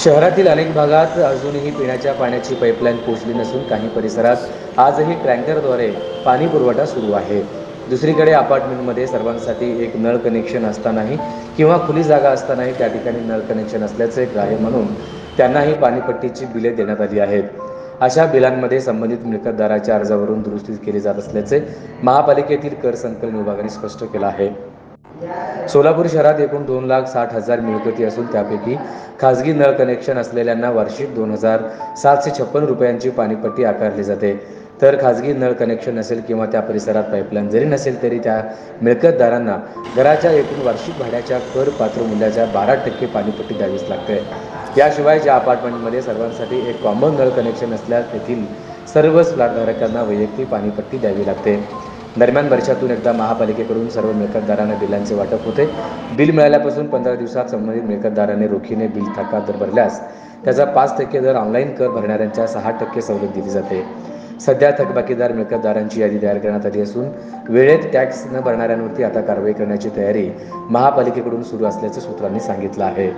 शहरातील अनेक भागात अजूनही पिण्याच्या पाण्याची पाईपलाईन पोहोचली नसून काही परिसरात आजही टँकरद्वारे पाणी पुरवठा सुरू आहे. दुसरीकडे अपार्टमेंटमध्ये सर्वांसाठी एक नळ कनेक्शन असतानाही किंवा खुली जागा असतानाही त्या ठिकाणी नळ कनेक्शन असल्याचे ग्राह्य म्हणून त्यांनाही पाणीपट्टीची बिले देण्यात आली आहेत. अशा बिलांमध्ये संबंधित मिळकतदाराच्या अर्जावरून दुरुस्ती केली जात असल्याचे महापालिकेतील कर संकलन विभागाने स्पष्ट केलं आहे. सोलापूर शहरात एकूण 2,60,000 मिळकती असून त्यापैकी खाजगी नळ कनेक्शन असलेल्यांना वार्षिक 2,756 रुपयांची पाणीपट्टी आकारली जाते. तर खाजगी नळ कनेक्शन नसेल किंवा त्या परिसरात पाईपलाईन जरी नसेल तरी त्या मिळकतदारांना घराच्या एकूण वार्षिक भाड्याच्या कर पात्र मूल्याच्या 12% पाणीपट्टी द्यावीच लागते. याशिवाय ज्या अपार्टमेंटमध्ये सर्वांसाठी एक कॉमन नळ कनेक्शन असल्यास तेथील सर्वच फ्लॅटधारकांना वैयक्तिक पाणीपट्टी द्यावी लागते. दरम्यान वर्षातून एकदा महापालिकेकडून सर्व मिळकतदारांना बिलांचे वाटप होते. बिल मिळाल्यापासून 15 दिवसात संबंधित मिळकतदाराने रोखीने बिल थकबाकी दर भरल्यास त्याचा 5% दर, ऑनलाईन कर भरणाऱ्यांच्या 6% सवलत दिली जाते. सध्या थकबाकीदार मिळकतदारांची यादी तयार करण्यात आली असून वेळेत टॅक्स न भरणाऱ्यांवरती आता कारवाई करण्याची तयारी महापालिकेकडून सुरू असल्याचे सूत्रांनी सांगितलं आहे.